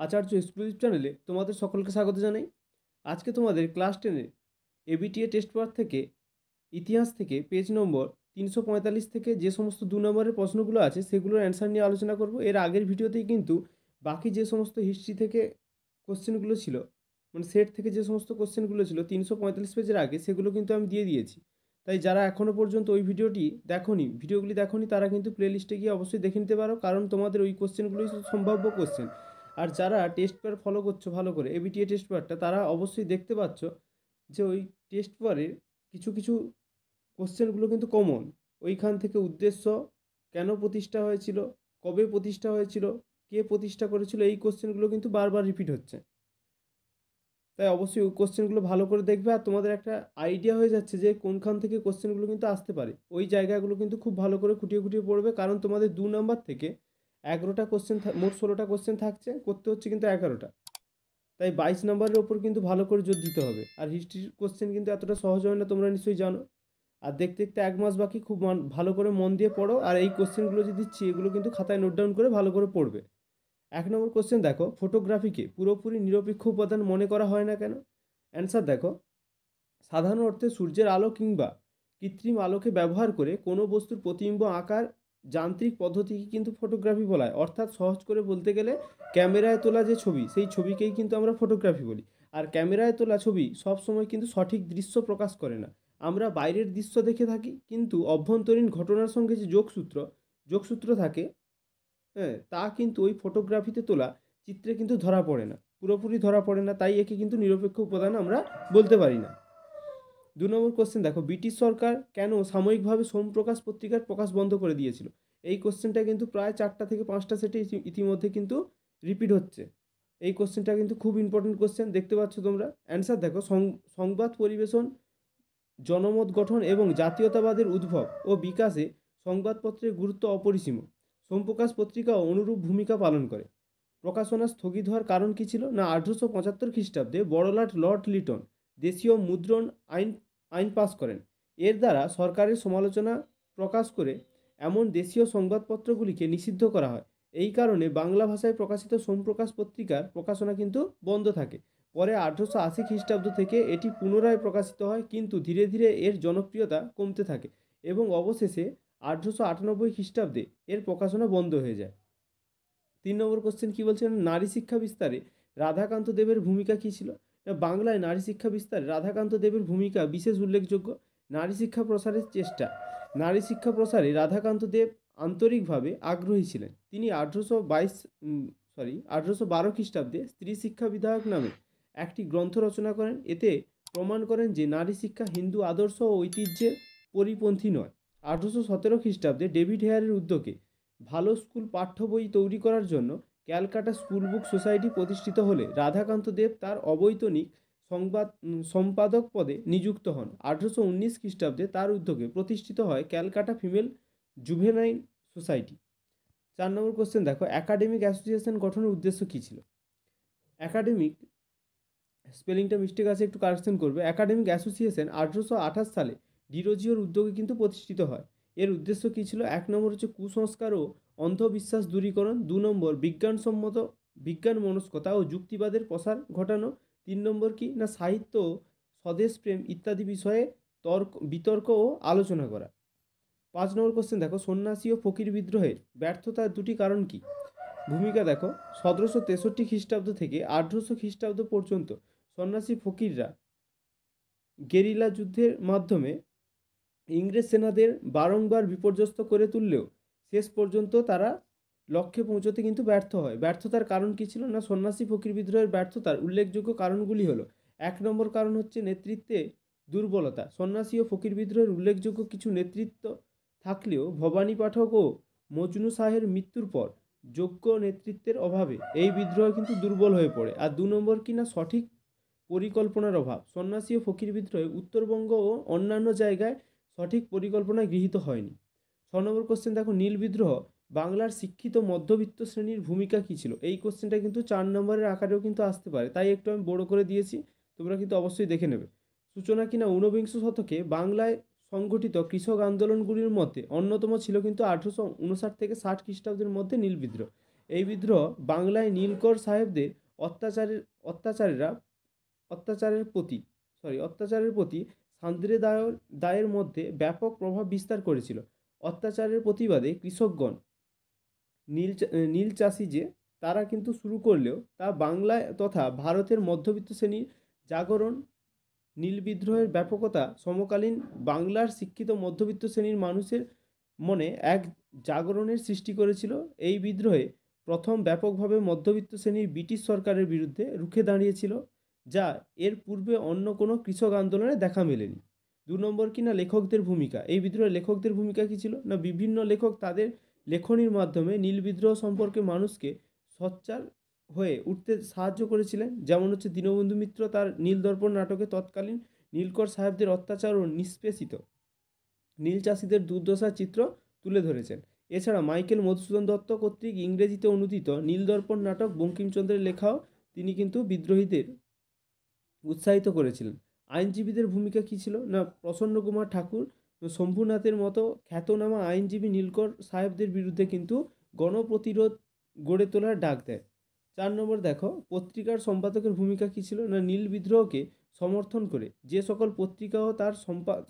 আচার্য exclusive চ্যানেলে তোমাদের সকলকে স্বাগত জানাই। আজকে তোমাদের ক্লাস 10-এর এবিটিএ টেস্ট পেপার থেকে ইতিহাস থেকে পেজ নম্বর 345 থেকে যে সমস্ত 2 নম্বরের প্রশ্নগুলো আছে সেগুলোর অ্যান্সার নিয়ে আলোচনা করব। এর আগের ভিডিওতেই কিন্তু বাকি যে সমস্ত হিস্ট্রি থেকে কোশ্চেনগুলো ছিল, মানে সেট থেকে যে সমস্ত কোশ্চেনগুলো ছিল 345 পেজের আগে, সেগুলো কিন্তু আমি দিয়ে দিয়েছি। তাই যারা এখনও পর্যন্ত ওই ভিডিওগুলি দেখোনি তারা কিন্তু প্লেলিস্টে গিয়ে অবশ্যই দেখে নিতে পারো, কারণ তোমাদের ওই কোশ্চেনগুলোই সম্ভাব্য কোশ্চেন। আর যারা টেস্ট পেপার ফলো করছো ভালো করে, এবিটিএ টেস্ট পেপারটা, তারা অবশ্যই দেখতে পাচ্ছ যে ওই টেস্ট পেপারের কিছু কিছু কোশ্চেনগুলো কিন্তু কমন। ওইখান থেকে উদ্দেশ্য, কেন প্রতিষ্ঠা হয়েছিল, কবে প্রতিষ্ঠা হয়েছিল, কে প্রতিষ্ঠা করেছিল, এই কোশ্চেনগুলো কিন্তু বারবার রিপিট হচ্ছে। তাই অবশ্যই ওই কোশ্চেনগুলো ভালো করে দেখবে, আর তোমাদের একটা আইডিয়া হয়ে যাচ্ছে যে কোনখান থেকে কোশ্চেনগুলো কিন্তু আসতে পারে। ওই জায়গাগুলো কিন্তু খুব ভালো করে খুঁটিয়ে খুঁটিয়ে পড়বে, কারণ তোমাদের 2 নাম্বার থেকে 11টা কোশ্চেন, মোট 16টা কোশ্চেন থাকছে, করতে হচ্ছে কিন্তু 11টা। তাই 22 নম্বরের ওপর কিন্তু ভালো করে জোর দিতে হবে। আর হিস্ট্রির কোশ্চেন কিন্তু এতটা সহজ হয় না, তোমরা নিশ্চয়ই জানো। আর দেখতে দেখতে 1 মাস বাকি, খুব ভালো করে মন দিয়ে পড়ো। আর এই কোশ্চেনগুলো যে দিচ্ছি এগুলো কিন্তু খাতায় নোট ডাউন করে ভালো করে পড়বে। 1 নম্বর কোশ্চেন দেখো, ফটোগ্রাফিকে পুরোপুরি নিরপেক্ষ উপাদান মনে করা হয় না কেন? অ্যান্সার দেখো, সাধারণ অর্থে সূর্যের আলো কিংবা কৃত্রিম আলোকে ব্যবহার করে কোনো বস্তুর প্রতিবিম্ব আঁকার যান্ত্রিক পদ্ধতিকে কিন্তু ফটোগ্রাফি বলা হয়। অর্থাৎ সহজ করে বলতে গেলে ক্যামেরায় তোলা যে ছবি, সেই ছবিকেই কিন্তু আমরা ফটোগ্রাফি বলি। আর ক্যামেরায় তোলা ছবি সবসময় কিন্তু সঠিক দৃশ্য প্রকাশ করে না। আমরা বাইরের দৃশ্য দেখে থাকি, কিন্তু অভ্যন্তরীণ ঘটনার সঙ্গে যে যোগসূত্র থাকে, হ্যাঁ, তা কিন্তু ওই ফটোগ্রাফিতে তোলা চিত্রে কিন্তু ধরা পড়ে না, পুরোপুরি ধরা পড়ে না। তাই একে কিন্তু নিরপেক্ষ উপাদান আমরা বলতে পারি না। 2 নম্বর কোশ্চেন দেখো, ব্রিটিশ সরকার কেন সাময়িকভাবে সোমপ্রকাশ পত্রিকার প্রকাশ বন্ধ করে দিয়েছিল? এই কোশ্চেনটা কিন্তু প্রায় 4টা থেকে 5টা সেটে ইতিমধ্যে কিন্তু রিপিট হচ্ছে। এই কোশ্চেনটা কিন্তু খুব ইম্পর্টেন্ট কোশ্চেন, দেখতে পাচ্ছ তোমরা। অ্যান্সার দেখো, সংবাদ পরিবেশন, জনমত গঠন এবং জাতীয়তাবাদের উদ্ভব ও বিকাশে সংবাদপত্রের গুরুত্ব অপরিসীম। সোমপ্রকাশ পত্রিকাও অনুরূপ ভূমিকা পালন করে। প্রকাশনা স্থগিত হওয়ার কারণ কী ছিল? না, 1875 খ্রিস্টাব্দে বড়লাট লর্ড লিটন দেশীয় মুদ্রণ আইন পাস করেন। এর দ্বারা সরকারের সমালোচনা প্রকাশ করে এমন দেশীয় সংবাদপত্রগুলিকে নিষিদ্ধ করা হয়। এই কারণে বাংলা ভাষায় প্রকাশিত সোমপ্রকাশ পত্রিকার প্রকাশনা কিন্তু বন্ধ থাকে। পরে 1880 খ্রিস্টাব্দ থেকে এটি পুনরায় প্রকাশিত হয়, কিন্তু ধীরে ধীরে এর জনপ্রিয়তা কমতে থাকে এবং অবশেষে 1898 খ্রিস্টাব্দে এর প্রকাশনা বন্ধ হয়ে যায়। 3 নম্বর কোশ্চেন কী বলছে? নারী শিক্ষা বিস্তারে রাধাকান্ত দেবের ভূমিকা কী ছিল? না, বাংলায় নারী শিক্ষা বিস্তারে রাধাকান্ত দেবের ভূমিকা বিশেষ উল্লেখযোগ্য। নারী শিক্ষা প্রসারের চেষ্টা, নারী শিক্ষা প্রসারে রাধাকান্ত দেব আন্তরিকভাবে আগ্রহী ছিলেন। তিনি 1812 খ্রিস্টাব্দে স্ত্রী শিক্ষা বিধায়ক নামে একটি গ্রন্থ রচনা করেন। এতে প্রমাণ করেন যে নারী শিক্ষা হিন্দু আদর্শ ও ঐতিহ্যের পরিপন্থী নয়। 1817 খ্রিস্টাব্দে ডেভিড হেয়ারের উদ্যোগে ভালো স্কুল পাঠ্য বই তৈরি করার জন্য ক্যালকাটা স্কুল বুক সোসাইটি প্রতিষ্ঠিত হলে রাধাকান্ত দেব তার অবৈতনিক সম্পাদক পদে নিযুক্ত হন। 1819 খ্রিস্টাব্দে তার উদ্যোগে প্রতিষ্ঠিত হয় ক্যালকাটা ফিমেল জুভেনাইল সোসাইটি। 4 নম্বর কোশ্চেন দেখো, একাডেমিক অ্যাসোসিয়েশন গঠনের উদ্দেশ্য কী ছিল? একাডেমিক, স্পেলিংটা মিস্টেক আছে, একটু কারেকশন করবে। একাডেমিক অ্যাসোসিয়েশন 1828 সালে ডিরোজিওর উদ্যোগে কিন্তু প্রতিষ্ঠিত হয়। এর উদ্দেশ্য কী ছিল? 1 নম্বর হচ্ছে কুসংস্কার ও অন্ধবিশ্বাস দূরীকরণ। 2 নম্বর বিজ্ঞানসম্মত বিজ্ঞান মনস্কতা ও যুক্তিবাদের প্রসার ঘটানো। 3 নম্বর কি না, সাহিত্য, স্বদেশপ্রেম ইত্যাদি বিষয়ে বিতর্ক ও আলোচনা করা। 5 নম্বর কোশ্চেন দেখো, সন্ন্যাসী ও ফকির বিদ্রোহের ব্যর্থতার 2টি কারণ কি? ভূমিকা দেখো, 1763 খ্রিস্টাব্দ থেকে 1800 খ্রিস্টাব্দ পর্যন্ত সন্ন্যাসী ফকিররা গেরিলা যুদ্ধের মাধ্যমে ইংরেজ সেনাদের বারংবার বিপর্যস্ত করে তুললেও শেষ পর্যন্ত তারা লক্ষ্যে পৌঁছতে কিন্তু ব্যর্থ হয়। ব্যর্থতার কারণ কী ছিল? না, সন্ন্যাসী ফকির বিদ্রোহের ব্যর্থতার উল্লেখযোগ্য কারণগুলি হলো: 1 নম্বর কারণ হচ্ছে নেতৃত্বে দুর্বলতা। সন্ন্যাসী ও ফকির বিদ্রোহের উল্লেখযোগ্য কিছু নেতৃত্ব থাকলেও ভবানী পাঠক ও মজনু শাহের মৃত্যুর পর যোগ্য নেতৃত্বের অভাবে এই বিদ্রোহ কিন্তু দুর্বল হয়ে পড়ে। আর 2 নম্বর কি না, সঠিক পরিকল্পনার অভাব। সন্ন্যাসী ও ফকির বিদ্রোহে উত্তরবঙ্গ ও অন্যান্য জায়গায় সঠিক পরিকল্পনা গৃহীত হয়নি। 6 নম্বর কোশ্চেন দেখো, নীল বিদ্রোহ বাংলার শিক্ষিত মধ্যবিত্ত শ্রেণীর ভূমিকা কী ছিল? এই কোশ্চেনটা কিন্তু 4 নম্বরের আকারেও কিন্তু আসতে পারে, তাই একটু আমি বড় করে দিয়েছি, তোমরা কিন্তু অবশ্যই দেখে নেবে। সূচনা কিনা 19বিংশ শতকে বাংলায় সংগঠিত কৃষক আন্দোলনগুলির মধ্যে অন্যতম ছিল কিন্তু 1859 থেকে 60 খ্রিস্টাব্দের মধ্যে নীল বিদ্রোহ। এই বিদ্রোহ বাংলায় নীলকর সাহেবদের অত্যাচারের অত্যাচারেরা অত্যাচারের প্রতি সান্দ্রে দায়ের মধ্যে ব্যাপক প্রভাব বিস্তার করেছিল। অত্যাচারের প্রতিবাদে কৃষকগণ নীল চাষি যে তারা কিন্তু শুরু করলেও তা বাংলায় তথা ভারতের মধ্যবিত্ত শ্রেণীর জাগরণ নীল বিদ্রোহের ব্যাপকতা সমকালীন বাংলার শিক্ষিত মধ্যবিত্ত শ্রেণীর মানুষের মনে এক জাগরণের সৃষ্টি করেছিল। এই বিদ্রোহে প্রথম ব্যাপকভাবে মধ্যবিত্ত শ্রেণীর ব্রিটিশ সরকারের বিরুদ্ধে রুখে দাঁড়িয়েছিল, যা এর পূর্বে অন্য কোনো কৃষক আন্দোলনে দেখা মেলেনি। 2 নম্বর কি না লেখকদের ভূমিকা। এই বিদ্রোহে লেখকদের ভূমিকা কী ছিল না বিভিন্ন লেখক তাদের লেখনীর মাধ্যমে নীল বিদ্রোহ সম্পর্কে মানুষকে সোচ্চার হয়ে উঠতে সাহায্য করেছিলেন। যেমন হচ্ছে দীনবন্ধু মিত্র তার নীলদর্পণ নাটকে তৎকালীন নীলকর সাহেবদের অত্যাচার ও নিষ্পেষিত নীল চাষিদের দুর্দশার চিত্র তুলে ধরেছেন। এছাড়া মাইকেল মধুসূদন দত্ত কর্তৃক ইংরেজিতে অনুদিত নীলদর্পণ নাটক বঙ্কিমচন্দ্রের লেখাও তিনি কিন্তু বিদ্রোহীদের উৎসাহিত করেছিলেন। আইনজীবীদের ভূমিকা কী ছিল না প্রসন্ন কুমার ঠাকুর শম্ভুনাথের মতো খ্যাতনামা আইনজীবী নীলকর সাহেবদের বিরুদ্ধে কিন্তু গণপ্রতিরোধ গড়ে তোলার ডাক দেয়। 4 নম্বর দেখো পত্রিকার সম্পাদকের ভূমিকা কী ছিল না নীল বিদ্রোহকে সমর্থন করে যে সকল পত্রিকা ও তার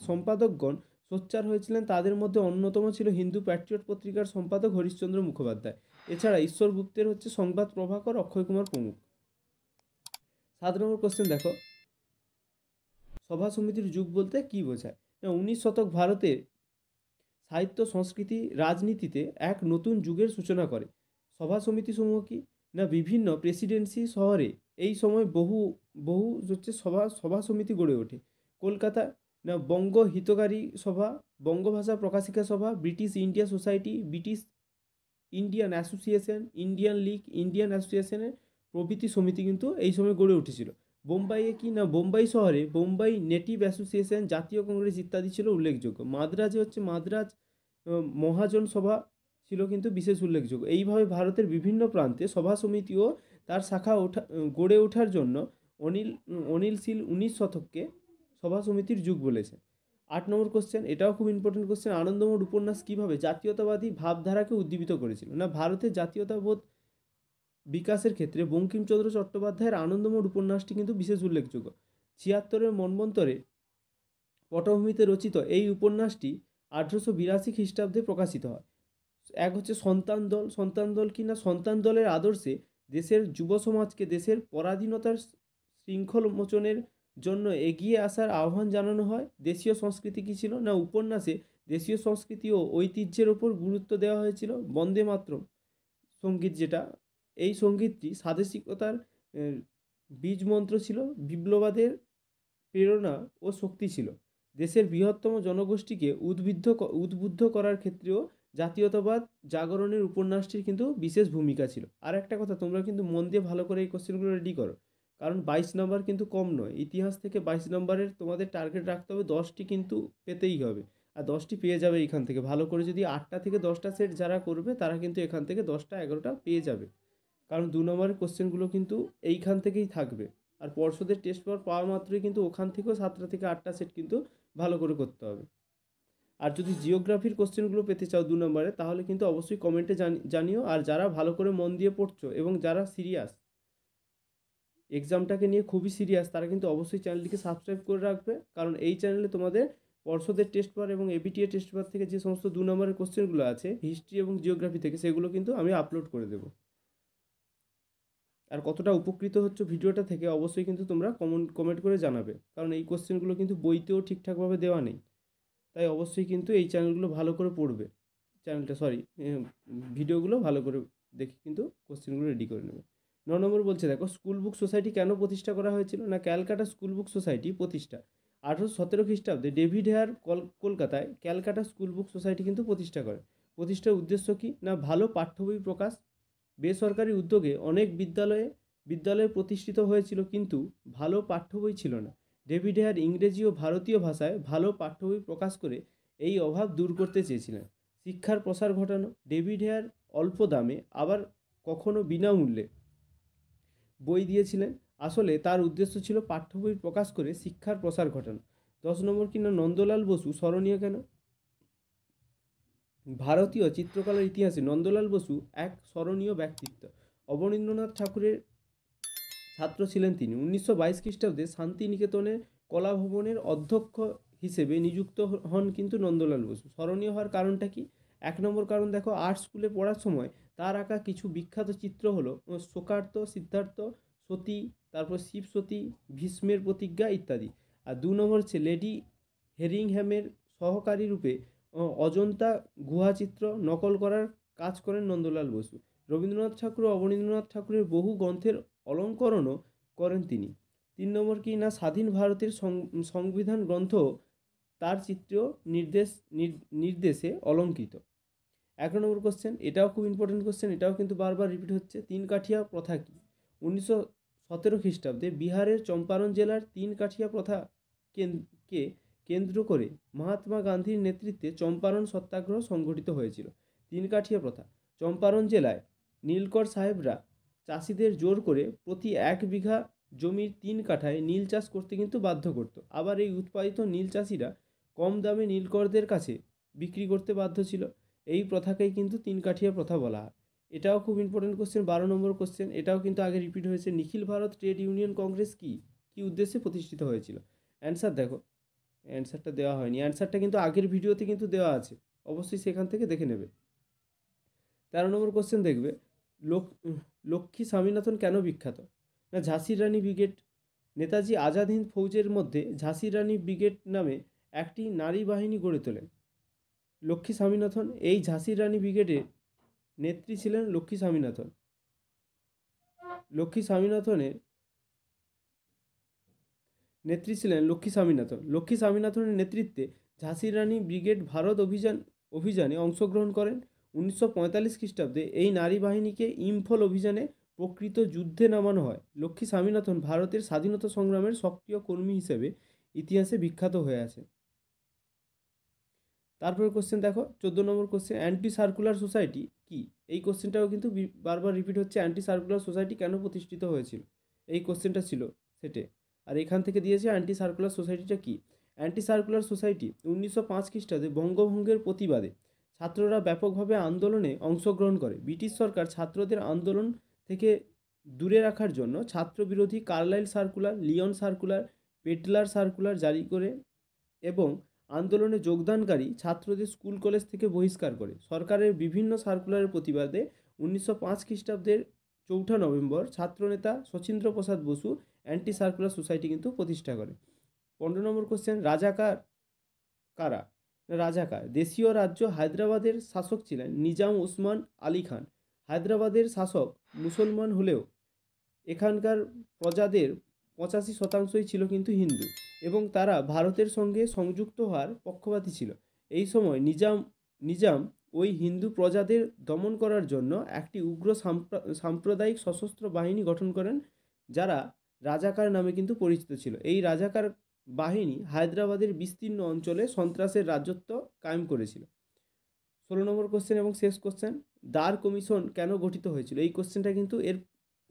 সম্পাদকগণ সোচ্চার হয়েছিলেন তাদের মধ্যে অন্যতম ছিল হিন্দু প্যাট্রিয়ট পত্রিকার সম্পাদক হরিশ্চন্দ্র মুখোপাধ্যায়। এছাড়া ঈশ্বর গুপ্তের হচ্ছে সংবাদ প্রভাকর অক্ষয় কুমার প্রমুখ। 7 নম্বর কোশ্চেন দেখো সভা সমিতির যুগ বলতে কী বোঝায়। 19 শতক ভারতের সাহিত্য সংস্কৃতি রাজনীতিতে এক নতুন যুগের সূচনা করে। সভা সমিতি সমূহ কি না বিভিন্ন প্রেসিডেন্সি শহরে এই সময় বহু বহু হচ্ছে সভা সমিতি গড়ে ওঠে। কলকাতা না বঙ্গ হিতকারী সভা, বঙ্গভাষা প্রকাশিকা সভা, British India society, British Indian association, Indian League, Indian অ্যাসোসিয়েশনের প্রভৃতি সমিতি কিন্তু এই সময় গড়ে উঠেছিল। বোম্বাইয়ে কি না বোম্বাই শহরে বোম্বাই নেটিভ অ্যাসোসিয়েশন, জাতীয় কংগ্রেস ইত্যাদি ছিল উল্লেখযোগ্য। মাদ্রাজে হচ্ছে মাদ্রাজ মহাজন সভা ছিল কিন্তু বিশেষ উল্লেখযোগ্য। এইভাবে ভারতের বিভিন্ন প্রান্তে সভা সমিতি ও তার শাখা গড়ে ওঠার জন্য অনিল শীল 19 শতককে সভা সমিতির যুগ বলেছেন। 8 নম্বর কোশ্চেন, এটাও খুব ইম্পর্টেন্ট কোশ্চেন, আনন্দমঠ উপন্যাস কীভাবে জাতীয়তাবাদী ভাবধারাকে উদ্দীপিত করেছিল না ভারতের জাতীয়তাবোধ বিকাশের ক্ষেত্রে বঙ্কিমচন্দ্র চট্টোপাধ্যায়ের আনন্দমঠ উপন্যাসটি কিন্তু বিশেষ উল্লেখযোগ্য। 76-এর মন্বন্তরে পটভূমিতে রচিত এই উপন্যাসটি 1882 খ্রিস্টাব্দে প্রকাশিত হয়। এক হচ্ছে সন্তান দল কি না সন্তান দলের আদর্শে দেশের যুব সমাজকে দেশের পরাধীনতার শৃঙ্খল মোচনের জন্য এগিয়ে আসার আহ্বান জানানো হয়। দেশীয় সংস্কৃতি কী ছিল না উপন্যাসে দেশীয় সংস্কৃতি ও ঐতিহ্যের ওপর গুরুত্ব দেওয়া হয়েছিল। বন্দে মাতরম সঙ্গীত যেটা এই সঙ্গীতটি স্বাদেশিকতার বীজমন্ত্র ছিল, বিপ্লবাদের প্রেরণা ও শক্তি ছিল। দেশের বৃহত্তম জনগোষ্ঠীকে উদ্বুদ্ধ করার ক্ষেত্রেও জাতীয়তাবাদ জাগরণের উপন্যাসটির কিন্তু বিশেষ ভূমিকা ছিল। আর একটা কথা তোমরা কিন্তু মন দিয়ে ভালো করে এই কোশ্চেনগুলো রেডি করো, কারণ 22 নম্বর কিন্তু কম নয়। ইতিহাস থেকে 22 নম্বরের তোমাদের টার্গেট রাখতে হবে, 10টি কিন্তু পেতেই হবে। আর 10টি পেয়ে যাবে এখান থেকে। ভালো করে যদি 8টা থেকে 10টা সেট যারা করবে তারা কিন্তু এখান থেকে 10টা 11টা পেয়ে যাবে, কারণ 2 নম্বরের কোশ্চেনগুলো কিন্তু এইখান থেকেই থাকবে। আর পর্ষদের টেস্ট পেপার পাওয়া মাত্রই কিন্তু ওখান থেকেও 7টা থেকে 8টা সেট কিন্তু ভালো করে করতে হবে। আর যদি জিওগ্রাফির কোশ্চেনগুলো পেতে চাও 2 নম্বরে, তাহলে কিন্তু অবশ্যই কমেন্টে জানিও। আর যারা ভালো করে মন দিয়ে পড়ছো এবং যারা সিরিয়াস এক্সামটাকে নিয়ে খুবই সিরিয়াস, তারা কিন্তু অবশ্যই চ্যানেলটিকে সাবস্ক্রাইব করে রাখবে, কারণ এই চ্যানেলে তোমাদের পর্ষদের টেস্ট পেপার এবং এবিটিএ টেস্ট পেপার থেকে যে সমস্ত 2 নম্বরের কোশ্চেনগুলো আছে হিস্ট্রি এবং জিওগ্রাফি থেকে, সেগুলো কিন্তু আমি আপলোড করে দেবো। আর কতটা উপকৃত হচ্ছে ভিডিওটা থেকে অবশ্যই কিন্তু তোমরা কমেন্ট করে জানাবে, কারণ এই কোশ্চেনগুলো কিন্তু বইতেও ঠিকঠাকভাবে দেওয়া নেই। তাই অবশ্যই কিন্তু এই চ্যানেলগুলো ভালো করে পড়বে, ভিডিওগুলো ভালো করে দেখে কিন্তু কোশ্চেনগুলো রেডি করে নেবে। 9 নম্বর বলছে দেখো স্কুল বুক সোসাইটি কেন প্রতিষ্ঠা করা হয়েছিল না ক্যালকাটা স্কুল বুক সোসাইটি প্রতিষ্ঠা 1817 খ্রিস্টাব্দে ডেভিড হেয়ার কলকাতায় ক্যালকাটা স্কুল বুক সোসাইটি কিন্তু প্রতিষ্ঠা করে। প্রতিষ্ঠার উদ্দেশ্য কি না ভালো পাঠ্য বই প্রকাশ। বেসরকারি উদ্যোগে অনেক বিদ্যালয় প্রতিষ্ঠিত হয়েছিল, কিন্তু ভালো পাঠ্য বই ছিল না। ডেভিড হেয়ার ইংরেজি ও ভারতীয় ভাষায় ভালো পাঠ্য বই প্রকাশ করে এই অভাব দূর করতে চেয়েছিলেন। শিক্ষার প্রসার ঘটানো। ডেভিড হেয়ার অল্প দামে আবার কখনো বিনামূল্যে বই দিয়েছিলেন। আসলে তার উদ্দেশ্য ছিল পাঠ্য বই প্রকাশ করে শিক্ষার প্রসার ঘটানো। 10 নম্বর কিনা নন্দলাল বসু স্মরণীয় কেন ভারতীয় চিত্রকলার ইতিহাসে নন্দলাল বসু এক স্মরণীয় ব্যক্তিত্ব। অবনীন্দ্রনাথ ঠাকুরের ছাত্র ছিলেন তিনি। 1922 খ্রিস্টাব্দে শান্তিনিকেতনের কলাভবনের অধ্যক্ষ হিসেবে নিযুক্ত হন কিন্তু নন্দলাল বসু। স্মরণীয় হওয়ার কারণটা কি? এক নম্বর কারণ দেখো, আর্ট স্কুলে পড়ার সময় তার আঁকা কিছু বিখ্যাত চিত্র হলো শোকার্ত, সিদ্ধার্থ, সতী, তারপর শিব সতী, ভীষ্মের প্রতিজ্ঞা ইত্যাদি। আর 2 নম্বর হচ্ছে লেডি হেরিংহ্যামের সহকারী রূপে অজন্তা গুহাচিত্র নকল করার কাজ করেন নন্দলাল বসু। রবীন্দ্রনাথ ঠাকুর ও অবনীন্দ্রনাথ ঠাকুরের বহু গ্রন্থের অলঙ্করণও করেন তিনি। 3 নম্বর কি না, স্বাধীন ভারতের সংবিধান গ্রন্থ তার চিত্র নির্দেশে অলঙ্কৃত। 11 নম্বর কোশ্চেন, এটাও খুব ইম্পর্টেন্ট কোশ্চেন, এটাও কিন্তু বারবার রিপিট হচ্ছে। 3 কাঠিয়া প্রথা কি? 1917 খ্রিস্টাব্দে বিহারের চম্পারণ জেলার 3 কাঠিয়া প্রথা কে কেন্দ্র করে মহাত্মা গান্ধীর নেতৃত্বে চম্পারণ সত্যাগ্রহ সংগঠিত হয়েছিল। 3 কাঠিয়া প্রথা, চম্পারণ জেলায় নীলকর সাহেবরা চাষিদের জোর করে প্রতি 1 বিঘা জমির 3 কাঠায় নীল চাষ করতে কিন্তু বাধ্য করত। আবার এই উৎপাদিত নীল চাষিরা কম দামে নীলকরদের কাছে বিক্রি করতে বাধ্য ছিল। এই প্রথাকেই কিন্তু 3 কাঠিয়া প্রথা বলা হয়। এটাও খুব ইম্পর্টেন্ট কোশ্চেন, 12 নম্বর কোশ্চেন, এটাও কিন্তু আগে রিপিট হয়েছে। নিখিল ভারত ট্রেড ইউনিয়ন কংগ্রেস কি উদ্দেশ্যে প্রতিষ্ঠিত হয়েছিল? অ্যান্সার দেখো, অ্যান্সারটা দেওয়া হয়নি, অ্যান্সারটা কিন্তু আগের ভিডিওতে কিন্তু দেওয়া আছে, অবশ্যই সেখান থেকে দেখে নেবে। 13 নম্বর কোশ্চেন দেখবে, লক্ষ্মী স্বামীনাথন কেন বিখ্যাত? না, ঝাঁসির রানী ব্রিগেড। নেতাজি আজাদ হিন্দ ফৌজের মধ্যে ঝাঁসির রানী ব্রিগেড নামে একটি নারী বাহিনী গড়ে তোলেন লক্ষ্মী স্বামীনাথন। এই ঝাঁসির রানী ব্রিগেডের নেত্রী ছিলেন লক্ষ্মী স্বামীনাথন। লক্ষ্মী স্বামীনাথনের নেতৃত্বে ঝাঁসির রানী ব্রিগেড ভারত অভিযানে অংশগ্রহণ করেন। 1945 খ্রিস্টাব্দে এই নারী বাহিনীকে ইম্ফল অভিযানে প্রকৃত যুদ্ধে নামানো হয়। লক্ষ্মী স্বামীনাথন ভারতের স্বাধীনতা সংগ্রামের সক্রিয় কর্মী হিসেবে ইতিহাসে বিখ্যাত হয়ে আছে। তারপরে কোশ্চেন দেখো, 14 নম্বর কোশ্চেন, অ্যান্টি সার্কুলার সোসাইটি কি? এই কোশ্চেনটাও কিন্তু বারবার রিপিট হচ্ছে। অ্যান্টি সার্কুলার সোসাইটি কেন প্রতিষ্ঠিত হয়েছিল? এই কোশ্চেনটা ছিল সেটে, আর এখান থেকে দিয়েছে অ্যান্টি সার্কুলার সোসাইটিটা কি। অ্যান্টি সার্কুলার সোসাইটি 1905 খ্রিস্টাব্দে বঙ্গভঙ্গের প্রতিবাদে ছাত্ররা ব্যাপকভাবে আন্দোলনে অংশগ্রহণ করে। ব্রিটিশ সরকার ছাত্রদের আন্দোলন থেকে দূরে রাখার জন্য ছাত্র বিরোধী Carlyle circular, Lyon circular, Pedler circular জারি করে এবং আন্দোলনে যোগদানকারী ছাত্রদের স্কুল কলেজ থেকে বহিষ্কার করে। সরকারের বিভিন্ন সার্কুলারের প্রতিবাদে 1905 খ্রিস্টাব্দের 4 নভেম্বর ছাত্রনেতা শচীন্দ্র প্রসাদ বসু অ্যান্টি সার্কুলার সোসাইটি কিন্তু প্রতিষ্ঠা করে। 15 নম্বর কোশ্চেন, রাজাকার কারা? রাজাকার দেশীয় রাজ্য হায়দ্রাবাদের শাসক ছিলেন নিজাম ওসমান আলী খান। হায়দ্রাবাদের শাসক মুসলমান হলেও এখানকার প্রজাদের 85% ছিল কিন্তু হিন্দু এবং তারা ভারতের সঙ্গে সংযুক্ত হওয়ার পক্ষপাতী ছিল। এই সময় নিজাম ওই হিন্দু প্রজাদের দমন করার জন্য একটি উগ্র সাম্প্রদায়িক সশস্ত্র বাহিনী গঠন করেন, যারা রাজাকার নামে কিন্তু পরিচিত ছিল। এই রাজাকার বাহিনী হায়দ্রাবাদের বিস্তীর্ণ অঞ্চলে সন্ত্রাসের রাজত্ব কায়েম করেছিল। 16 নম্বর কোশ্চেন এবং শেষ কোশ্চেন, দার কমিশন কেন গঠিত হয়েছিল? এই কোশ্চেনটা কিন্তু এর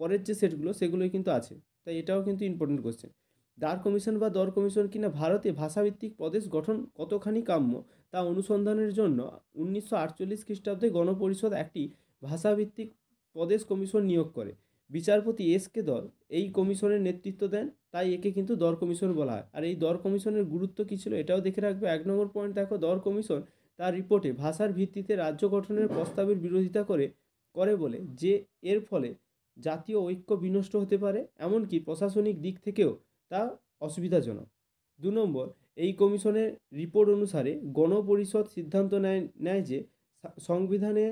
পরের যে সেটগুলো সেগুলোই কিন্তু আছে, তাই এটাও কিন্তু ইম্পর্টেন্ট কোশ্চেন। দার কমিশন বা দর কমিশন কিনা ভারতে ভাষাভিত্তিক প্রদেশ গঠন কতখানি কাম্য তা অনুসন্ধানের জন্য 1948 খ্রিস্টাব্দে গণপরিষদ একটি ভাষাভিত্তিক প্রদেশ কমিশন নিয়োগ করে। বিচারপতি এস.কে. দর এই কমিশনের নেতৃত্ব দেন, তাই একে কিন্তু দর কমিশন বলা হয়। আর এই দর কমিশনের গুরুত্ব কী ছিল এটাও দেখে রাখবে। 1 নম্বর পয়েন্ট দেখো, দর কমিশন তার রিপোর্টে ভাষার ভিত্তিতে রাজ্য গঠনের প্রস্তাবের বিরোধিতা করে বলে যে এর ফলে জাতীয় ঐক্য বিনষ্ট হতে পারে, এমনকি প্রশাসনিক দিক থেকেও তা অসুবিধাজনক। 2 নম্বর, এই কমিশনের রিপোর্ট অনুসারে গণপরিষদ সিদ্ধান্ত নেয় যে সংবিধানে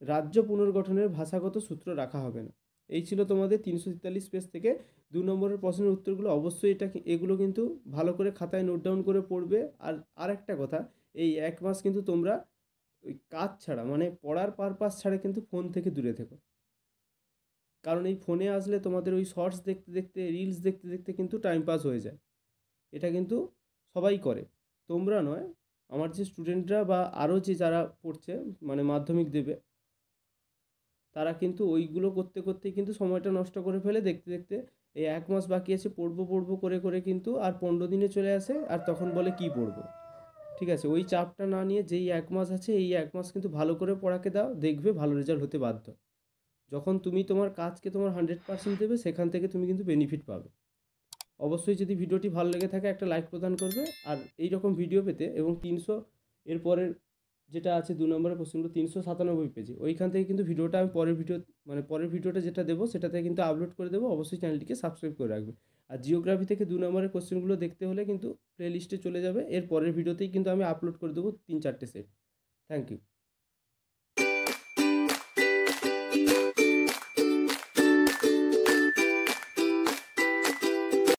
রাজ্য পুনর্গঠনের ভাষাগত সূত্র রাখা হবে না। এই ছিল তোমাদের 343 পেজ থেকে 2 নম্বরের প্রশ্নের উত্তরগুলো। অবশ্যই এগুলো কিন্তু ভালো করে খাতায় নোট ডাউন করে পড়বে। আর একটা কথা, এই 1 মাস কিন্তু তোমরা ওই কাজ ছাড়া মানে পড়ার পারপাস ছাড়া কিন্তু ফোন থেকে দূরে থেকো, কারণ এই ফোনে আসলে তোমাদের ওই শর্টস দেখতে দেখতে, রিলস দেখতে দেখতে কিন্তু টাইম পাস হয়ে যায়। এটা কিন্তু সবাই করে, তোমরা নয়, আমার যে স্টুডেন্টরা বা আরও যে যারা পড়ছে মানে মাধ্যমিক দেবে, তারা কিন্তু ওইগুলো করতে করতেই কিন্তু সময়টা নষ্ট করে ফেলে। দেখতে দেখতে এই 1 মাস বাকি আছে, পড়বো করে করে কিন্তু আর 15 দিনে চলে আসে, আর তখন বলে কি পড়বো। ঠিক আছে, ওই চাপটা না নিয়ে যেই 1 মাস আছে এই 1 মাস কিন্তু ভালো করে পড়াকে দাও, দেখবে ভালো রেজাল্ট হতে বাধ্য। যখন তুমি তোমার কাজকে তোমার 100% দেবে সেখান থেকে তুমি কিন্তু বেনিফিট পাবে। অবশ্যই যদি ভিডিওটি ভালো লেগে থাকে একটা লাইক প্রদান করবে। আর এই রকম ভিডিও পেতে এবং 300 এর পরের যেটা আছে 2 নম্বরের কোশ্চেনগুলো 397 পেজে, ওইখান থেকে কিন্তু ভিডিওটা আমি পরের ভিডিওটা যেটা দেবো সেটাতে কিন্তু আপলোড করে দেবো। অবশ্যই চ্যানেলটিকে সাবস্ক্রাইব করে রাখবে। আর জিওগ্রাফি থেকে 2 নম্বরের কোশ্চেনগুলো দেখতে হলে কিন্তু প্লে লিস্টে চলে যাবে, এর পরের ভিডিওতেই কিন্তু আমি আপলোড করে দেবো 3-4টে সেট। Thank you.